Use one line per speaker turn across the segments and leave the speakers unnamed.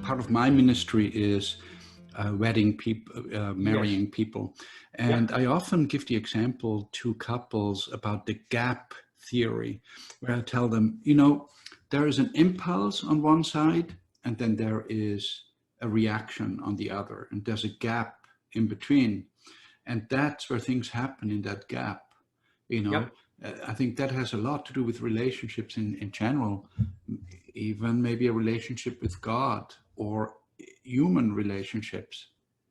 part of my ministry is wedding people, marrying
Yes.
people.
Yep.
And I often give the example to couples about the gap theory, where I tell them, you know, there is an impulse on one side, and then there is a reaction on the other, and there's a gap in between. And that's where things happen in that gap, you know.
Yep.
I think that has a lot to do with relationships in general, even maybe a relationship with God or human relationships.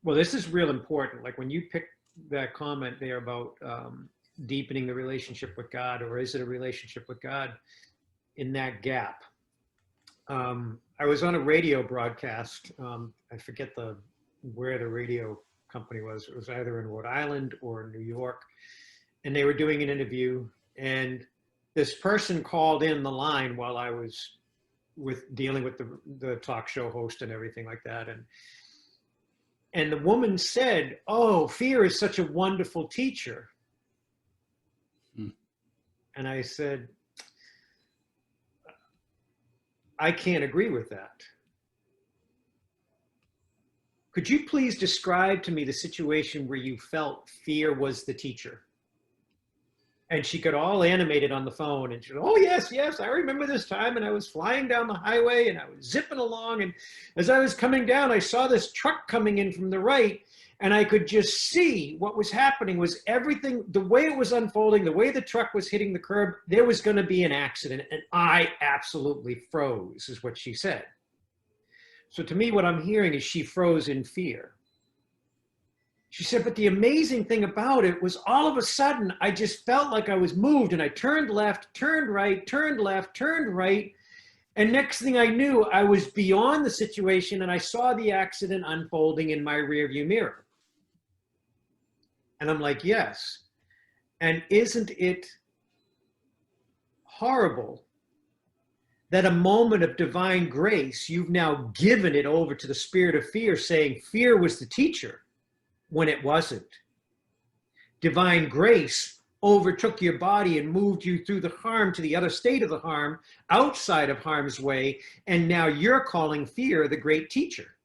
Well, this is real important. Like when you pick that comment there about deepening the relationship with God, or is it a relationship with God in that gap? I was on a radio broadcast. I forget where the radio company was. It was either in Rhode Island or New York, and they were doing an interview. And this person called in the line while I was dealing with the talk show host and everything like that. And the woman said, "Oh, fear is such a wonderful teacher."
Hmm.
And I said, "I can't agree with that. Could you please describe to me the situation where you felt fear was the teacher?" And she got all animated on the phone, and she said, "Oh, yes, yes, I remember this time, and I was flying down the highway, and I was zipping along, and as I was coming down, I saw this truck coming in from the right, and I could just see what was happening was everything, the way it was unfolding, the way the truck was hitting the curb, there was going to be an accident, and I absolutely froze," is what she said. So to me, what I'm hearing is she froze in fear. She said, "But the amazing thing about it was all of a sudden, I just felt like I was moved, and I turned left, turned right, turned left, turned right. And next thing I knew, I was beyond the situation, and I saw the accident unfolding in my rearview mirror." And I'm like, yes. And isn't it horrible that a moment of divine grace, you've now given it over to the spirit of fear, saying fear was the teacher when it wasn't. Divine grace overtook your body and moved you through the harm to the other state of the harm, outside of harm's way, and now you're calling fear the great teacher.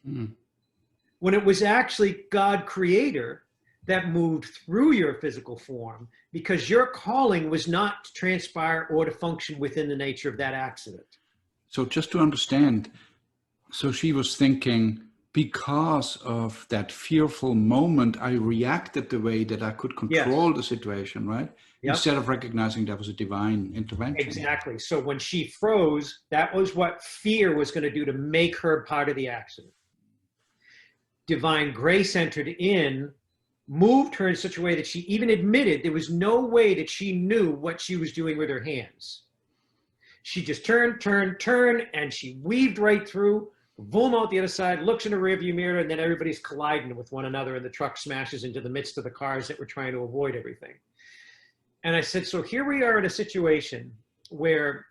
Mm.
When it was actually God creator that moved through your physical form, because your calling was not to transpire or to function within the nature of that accident.
So just to understand, so she was thinking, because of that fearful moment, I reacted the way that I could control
Yes.
the situation, right?
Yep.
Instead of recognizing that was a divine intervention.
Exactly. So when she froze, that was what fear was going to do to make her part of the accident. Divine grace entered in, moved her in such a way that she even admitted there was no way that she knew what she was doing with her hands. She just turned, and she weaved right through, boom, out the other side, looks in the rearview mirror, and then everybody's colliding with one another, and the truck smashes into the midst of the cars that were trying to avoid everything. And I said, so here we are in a situation where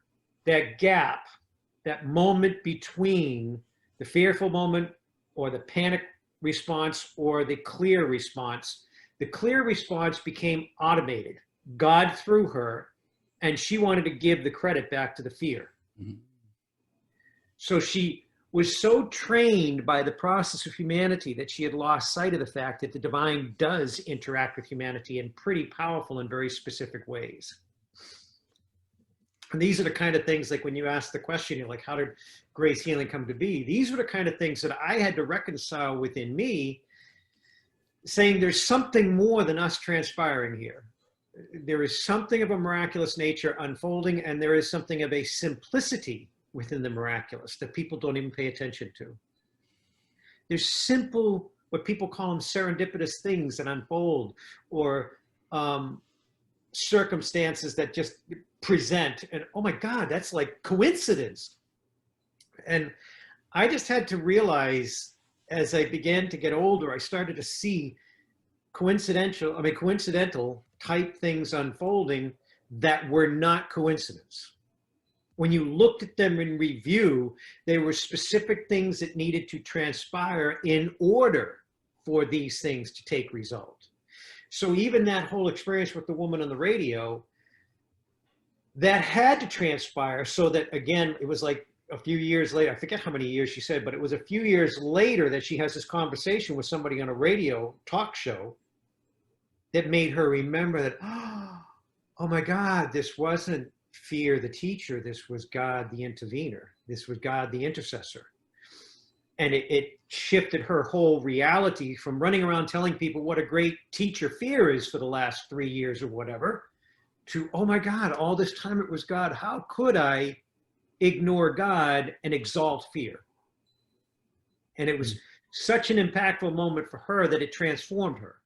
that gap, that moment between the fearful moment or the panic response or the clear response became automated. God through her, and she wanted to give the credit back to the fear.
Mm-hmm.
So she was so trained by the process of humanity that she had lost sight of the fact that the divine does interact with humanity in pretty powerful and very specific ways. And these are the kind of things, like when you ask the question, you're like, how did grace healing come to be? These are the kind of things that I had to reconcile within me, saying there's something more than us transpiring here. There is something of a miraculous nature unfolding, and there is something of a simplicity within the miraculous that people don't even pay attention to. There's simple, what people call them serendipitous things that unfold, or circumstances that just present, and oh my God, that's like coincidence. And I just had to realize, as I began to get older, I started to see coincidental type things unfolding that were not coincidence. When you looked at them in review, they were specific things that needed to transpire in order for these things to take result. So even that whole experience with the woman on the radio, that had to transpire so that, again, it was like a few years later, I forget how many years she said, but it was a few years later that she has this conversation with somebody on a radio talk show that made her remember that, oh my God, this wasn't fear the teacher, this was God the intervener, this was God the intercessor. And it shifted her whole reality from running around telling people what a great teacher fear is for the last 3 years or whatever, to, oh my God, all this time it was God. How could I ignore God and exalt fear? And it was such an impactful moment for her that it transformed her.